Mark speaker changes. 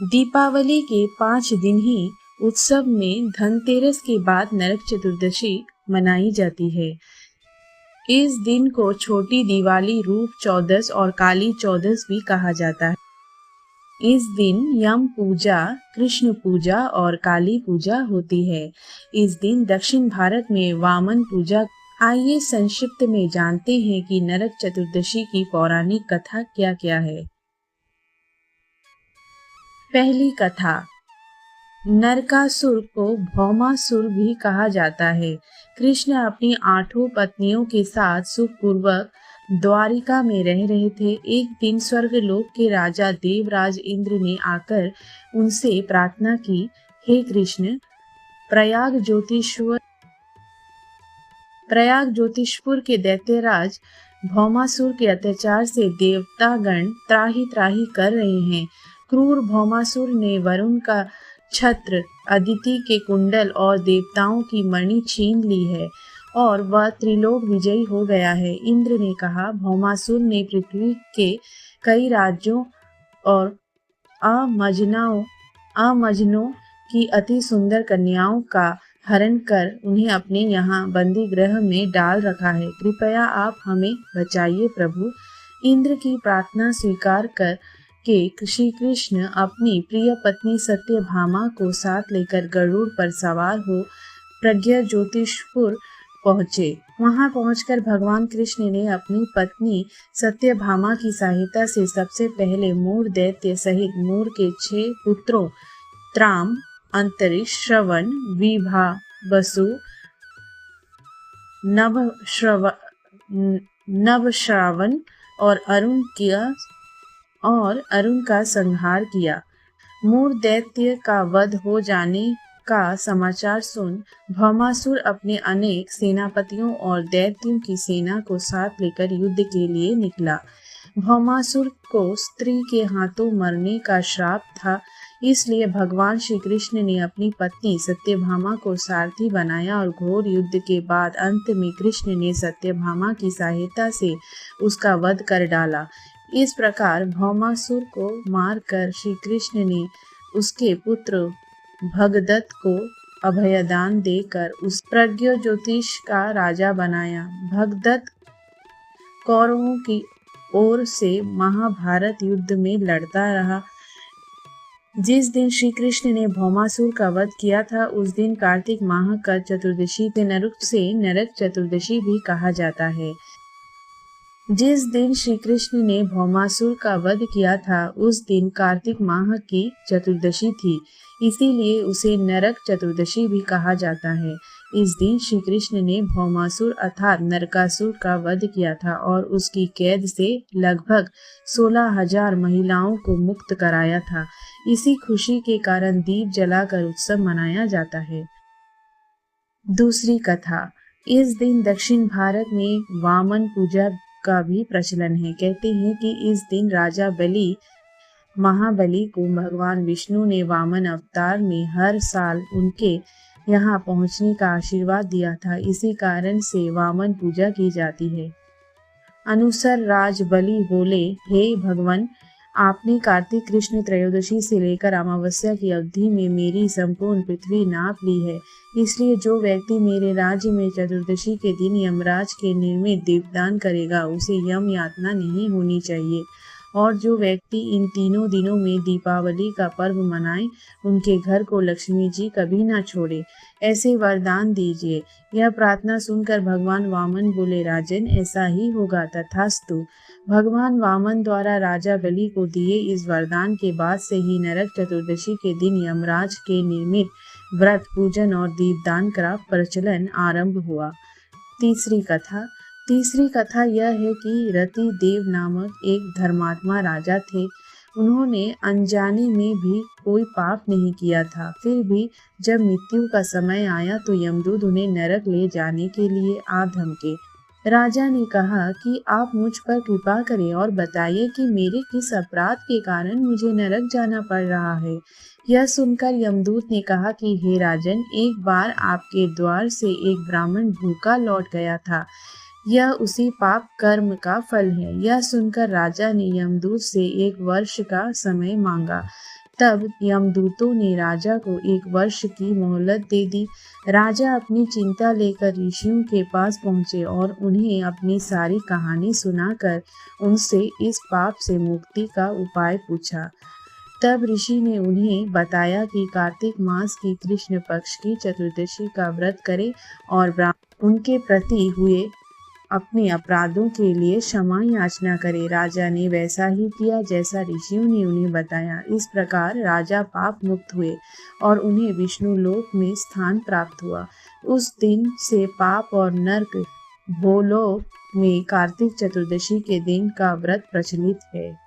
Speaker 1: दीपावली के 5 दिन ही उत्सव में धनतेरस के बाद नरक चतुर्दशी मनाई जाती है। इस दिन को छोटी दिवाली, रूप चौदस और काली चौदस भी कहा जाता है। इस दिन यम पूजा, कृष्ण पूजा और काली पूजा होती है। इस दिन दक्षिण भारत में वामन पूजा। आइए संक्षिप्त में जानते हैं कि नरक चतुर्दशी की पौराणिक कथा क्या क्या है। पहली कथा। नरकासुर को भौमासुर भी कहा जाता है। कृष्ण अपनी 8 पत्नियों के साथ सुखपूर्वक द्वारिका में रह रहे थे। एक दिन स्वर्गलोक के राजा देवराज इंद्र ने आकर उनसे प्रार्थना की, हे कृष्ण, प्रयाग ज्योतिषपुर के दैत्यराज भौमासुर के अत्याचार से देवतागण त्राही त्राही कर रहे हैं। क्रूर भौमासुर ने वरुण का छत्र, अदिति के कुंडल और देवताओं की मणि छीन ली है और वह त्रिलोक विजयी हो गया है। इंद्र ने कहा, भौमासुर ने पृथ्वी के कई राज्यों और अमजनों की अति सुंदर कन्याओं का हरण कर उन्हें अपने यहाँ बंदी गृह में डाल रखा है। कृपया आप हमें बचाइए प्रभु। इंद्र की प्रार्थना स्वीकार कर के श्री कृष्ण अपनी प्रिय पत्नी सत्यभामा को साथ लेकर गरुड़ पर सवार हो प्रज्ञा ज्योतिषपुर पहुँचे। वहां पहुंचकर भगवान कृष्ण ने अपनी पत्नी सत्यभामा की सहायता से सबसे पहले मूर दैत्य सहित मूर के 6 पुत्रों त्राम, अंतरिक्ष, श्रवण, विभा, वसु, नवश्रावण और अरुण का संहार किया। मूर दैत्य का वध हो जाने का समाचार सुन भौमासुर अपने अनेक सेनापतियों और दैत्यों की सेना को साथ लेकर युद्ध के लिए निकला। भौमासुर को स्त्री के हाथों मरने का श्राप था, इसलिए भगवान श्री कृष्ण ने अपनी पत्नी सत्यभामा को सारथी बनाया और घोर युद्ध के बाद अंत में कृष्ण ने सत्यभामा की सहायता से उसका वध कर डाला। इस प्रकार भौमासुर को मारकर श्री कृष्ण ने उसके पुत्र भगदत्त को अभयदान देकर उस प्रज्ञा ज्योतिष का राजा बनाया। भगदत्त कौरवों की ओर से महाभारत युद्ध में लड़ता रहा। जिस दिन श्री कृष्ण ने भौमासुर का वध किया था, उस दिन कार्तिक माह का चतुर्दशी से नरक चतुर्दशी भी कहा जाता है। जिस दिन श्री कृष्ण ने भौमासुर का वध किया था, उस दिन कार्तिक माह की चतुर्दशी थी, इसीलिए उसे नरक चतुर्दशी भी कहा जाता है। इस दिन श्री कृष्ण ने भौमासुर अर्थात नरकासुर का वध किया था और उसकी कैद से लगभग 16,000 महिलाओं को मुक्त कराया था। इसी खुशी के कारण दीप जलाकर उत्सव मनाया जाता है। दूसरी कथा। इस दिन दक्षिण भारत में वामन पूजा का भी प्रचलन है। कहते हैं कि इस दिन राजा महाबली को भगवान विष्णु ने वामन अवतार में हर साल उनके यहाँ पहुँचने का आशीर्वाद दिया था। इसी कारण से वामन पूजा की जाती है। अनुसार राज बलि बोले, हे भगवान, आपने कार्तिक कृष्ण त्रयोदशी से लेकर अमावस्या की अवधि में मेरी संपूर्ण पृथ्वी नाप ली है, इसलिए जो व्यक्ति मेरे राज्य में चतुर्दशी के दिन यमराज के निर्मित दीपदान करेगा उसे यम यातना नहीं होनी चाहिए, और जो व्यक्ति इन तीनों दिनों में दीपावली का पर्व मनाए उनके घर को लक्ष्मी जी कभी ना छोड़े, ऐसे वरदान दीजिए। यह प्रार्थना सुनकर भगवान वामन बोले, राजन, ऐसा ही होगा, तथास्तु। भगवान वामन द्वारा राजा बलि को दिए इस वरदान के बाद से ही नरक चतुर्दशी के दिन यमराज के निर्मित व्रत, पूजन और दीपदान का प्रचलन आरंभ हुआ। तीसरी कथा यह है कि रति देव नामक एक धर्मात्मा राजा थे। उन्होंने अनजाने में भी कोई पाप नहीं किया था। फिर भी जब मृत्यु का समय आया तो यमदूत उन्हें नरक ले जाने के लिए आ धमके। राजा ने कहा कि आप मुझ पर कृपा करें और बताइए कि मेरे किस अपराध के कारण मुझे नरक जाना पड़ रहा है। यह सुनकर यमदूत ने कहा कि हे राजन, एक बार आपके द्वार से एक ब्राह्मण भूखा लौट गया था, यह उसी पाप कर्म का फल है। यह सुनकर राजा ने यमदूत से 1 वर्ष का समय मांगा। तब यमदूतों ने राजा को 1 वर्ष की मोहलत दे दी। राजा अपनी चिंता लेकर ऋषियों के पास पहुंचे और उन्हें अपनी सारी कहानी सुनाकर उनसे इस पाप से मुक्ति का उपाय पूछा। तब ऋषि ने उन्हें बताया कि कार्तिक मास की कृष्ण पक्ष की चतुर्दशी का व्रत करें और उनके प्रति हुए अपने अपराधों के लिए क्षमा याचना करे। राजा ने वैसा ही किया जैसा ऋषियों ने उन्हें बताया। इस प्रकार राजा पाप मुक्त हुए और उन्हें विष्णु लोक में स्थान प्राप्त हुआ। उस दिन से पाप और नर्क भूलोक में कार्तिक चतुर्दशी के दिन का व्रत प्रचलित है।